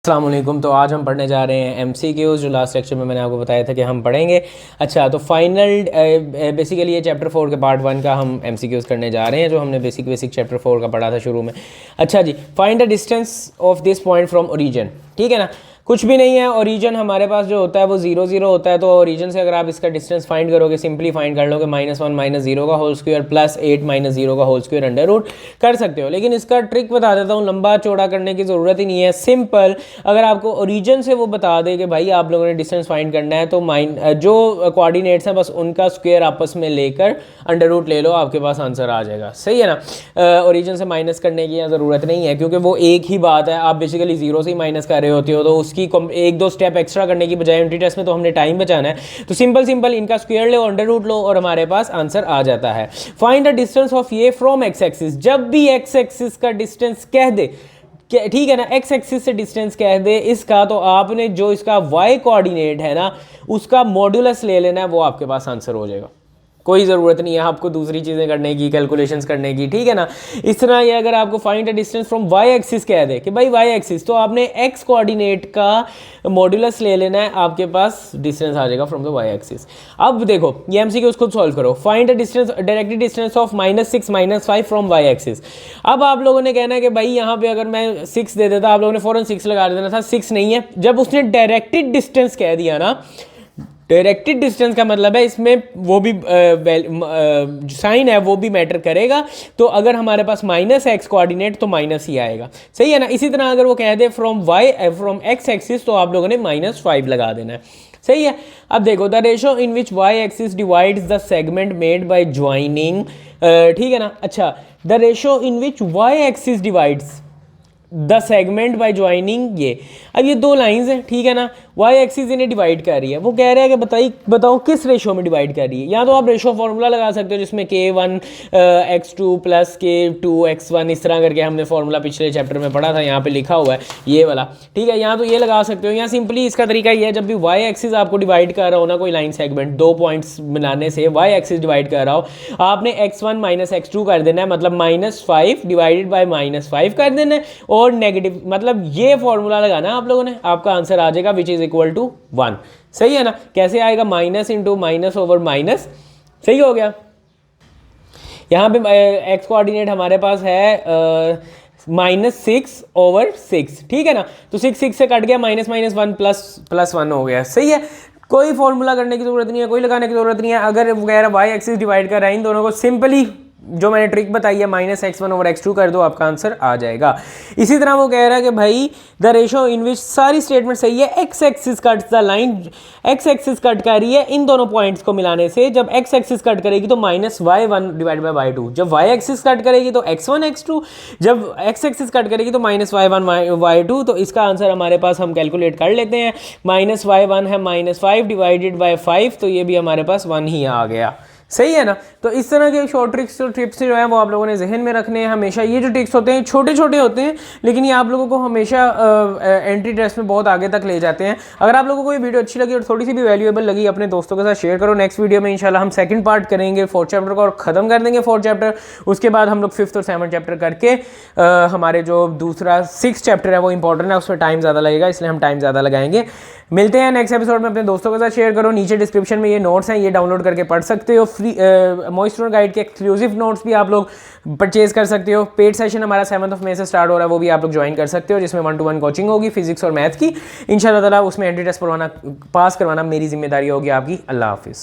अस्सलाम वालेकुम। तो आज हम पढ़ने जा रहे हैं MCQs, जो लास्ट लेक्चर में मैंने आपको बताया था कि हम पढ़ेंगे। अच्छा, तो फाइनल बेसिकली ये चैप्टर 4 के पार्ट 1 का हम MCQs करने जा रहे हैं, जो हमने बेसिक चैप्टर 4 का पढ़ा था शुरू में। अच्छा जी, find the distance of this point from origin. ठीक है ना, कुछ भी नहीं है। ओरिजिन हमारे पास जो होता है वो 0 0 होता है। तो ओरिजिन से अगर आप इसका डिस्टेंस फाइंड करोगे, सिंपली फाइंड कर लोगे -1 -0 का होल स्क्वायर प्लस 8 -0 का होल स्क्वायर अंडर रूट कर सकते हो। लेकिन इसका ट्रिक बता देता हूँ, लंबा चौड़ा करने की ज़रूरत ही नहीं है। सिंपल, अगर आपको ओरिजिन से वो बता दे कि भाई आप लोगों ने डिस्टेंस फाइंड करना है, तो जो कोऑर्डिनेट्स हैं बस उनका स्क्वायर आपस में लेकर अंडर रूट ले लो, आपके पास आंसर आ जाएगा। सही है ना। ओरिजिन से माइनस करने की ज़रूरत नहीं है, क्योंकि वो एक ही बात है। आप बेसिकली 0 से ही माइनस कर रहे होते हो, तो उसकी एक दो स्टेप एक्स्ट्रा करने की बजाय यूनिट टेस्ट में तो हमने टाइम बचाना है। तो सिंपल इनका स्क्वायर लो, अंडर रूट लो और हमारे पास आंसर आ जाता है। फाइंड द डिस्टेंस ऑफ ये फ्रॉम एक्स एक्सिस। जब भी एक्स एक्सिस का डिस्टेंस कह दे, ठीक है ना, एक्स एक्सिस से डिस्टेंस कह दे इसका, तो आपने जो इसका वाई कोऑर्डिनेट है ना उसका मॉड्यूलस ले लेना है, वो आपके पास आंसर हो जाएगा। कोई ज़रूरत नहीं है आपको दूसरी चीज़ें करने की, कैलकुलेशंस करने की। ठीक है ना। इस तरह ये अगर आपको find the distance from Y axis कह दे कि भाई वाई एक्सिस, तो आपने एक्स कोऑर्डिनेट का मॉड्यूलस ले लेना है, आपके पास डिस्टेंस आ जाएगा फ्रॉम द वाई एक्सिस। अब देखो ये MCQ उसको सॉल्व करो। Find the distance, directly distance of -6 -5 from Y axis. अब आप लोगों ने कहना है कि भाई यहाँ पे अगर मैं 6 दे देता, आप लोगों ने फ़ौरन 6 लगा देना था। 6 नहीं है। जब उसने डायरेक्टेड डिस्टेंस कह दिया ना, डायरेक्टेड डिस्टेंस का मतलब है इसमें वो भी साइन है वो भी मैटर करेगा। तो अगर हमारे पास -x कोऑर्डिनेट तो माइनस ही आएगा। सही है ना। इसी तरह अगर वो कह दे फ्रॉम x एक्सिस, तो आप लोगों ने -5 लगा देना है। सही है। अब देखो, the ratio in which y axis divides the segment made by joining. ठीक है ना। अच्छा, the ratio in which y axis divides the segment by joining ये। अब ये दो लाइंस हैं, ठीक है ना। वाई एक्सिस इन्हें डिवाइड कर रही है। वो कह रहा है कि बताओ किस रेशो में डिवाइड कर रही है। या तो आप रेशो फार्मूला लगा सकते हो, जिसमें K1 x2 plus K2 x1, इस तरह करके हमने फार्मूला पिछले चैप्टर में पढ़ा था, यहाँ पे लिखा हुआ है ये वाला। ठीक है, यहाँ तो ये लगा सकते हो। या सिंपली इसका तरीका ये है, जब भी वाई एक्सिस आपको डिवाइड कर रहा हो ना कोई लाइन सेगमेंट, 2 पॉइंट्स बनाने से वाई एक्सिस डिवाइड कर रहा हो, आपने x1 -x2 कर देना है, मतलब -5 डिवाइडेड बाई -5 कर देना है, और नेगेटिव मतलब ये फॉर्मूला लगाना आप लोगों ने, आपका आंसर आ जाएगा विच इज इक्वल टू 1। सही है ना। कैसे आएगा? Minus into minus over minus. सही हो गया। यहाँ पे एक्स कोऑर्डिनेट हमारे पास है -6/6। ठीक है ना। तो 6 से कट गया, -1 प्लस 1 हो गया। सही है। कोई फॉर्मूला करने की जरूरत नहीं है, कोई लगाने की जरूरत नहीं है। अगर वगैरह वाई एक्सिस डिवाइड कर रहा है, इन दोनों को सिंपली जो मैंने ट्रिक बताई है -x1/x2 कर दो, आपका आंसर आ जाएगा। इसी तरह वो कह रहा है कि भाई द रेशो इन विच, सारी स्टेटमेंट सही है, x axis cuts the line, x axis cut कर रही है इन दोनों पॉइंट्स को मिलाने से। जब x एक्सिस कट करेगी तो -y1 डिवाइड बाई y2, जब y एक्सिस कट करेगी तो x1 x2, जब x एक्सिस कट करेगी तो -y1 y2। तो इसका आंसर हमारे पास, हम कैलकुलेट कर लेते हैं, -y1 है -5 डिवाइडेड बाई 5, तो ये भी हमारे पास 1 ही आ गया। सही है ना। तो इस तरह के शॉर्ट ट्रिक्स और टिप्स जो है वो आप लोगों ने जहन में रखने हैं हमेशा। ये जो ट्रिक्स होते हैं छोटे छोटे होते हैं, लेकिन ये आप लोगों को हमेशा एंट्री टेस्ट में बहुत आगे तक ले जाते हैं। अगर आप लोगों को ये वीडियो अच्छी लगी और थोड़ी सी भी वैल्यूएबल लगी, अपने दोस्तों के साथ शेयर करो। नेक्स्ट वीडियो में इंशाल्लाह हम सेकंड पार्ट करेंगे 4th चैप्टर का, और ख़त्म कर देंगे 4th चैप्टर। उसके बाद हम लोग 5th और 7th चैप्टर करके हमारे जो दूसरा 6th चैप्टर है वो इंपॉर्टेंट है, उसमें टाइम ज़्यादा लगेगा, इसलिए हम टाइम ज़्यादा लगाएंगे। मिलते हैं नेक्स्ट एपिसोड में। अपने दोस्तों के साथ शेयर करो। नीचे डिस्क्रिप्शन में ये नोट्स हैं, ये डाउनलोड करके पढ़ सकते हो। फ्री मॉइस्ट स्टूडेंट गाइड के एक्सक्लूसिव नोट्स भी आप लोग परचेज कर सकते हो। पेड सेशन हमारा 7 मई से स्टार्ट हो रहा है, वो भी आप लोग ज्वाइन कर सकते हो, जिसमें 1-to-1 कोचिंग होगी फिजिक्स और मैथ की। इंशाल्लाह ताला उसमें एंट्री टेस्ट पास करवाना मेरी जिम्मेदारी होगी आपकी। अल्लाह हाफिज़।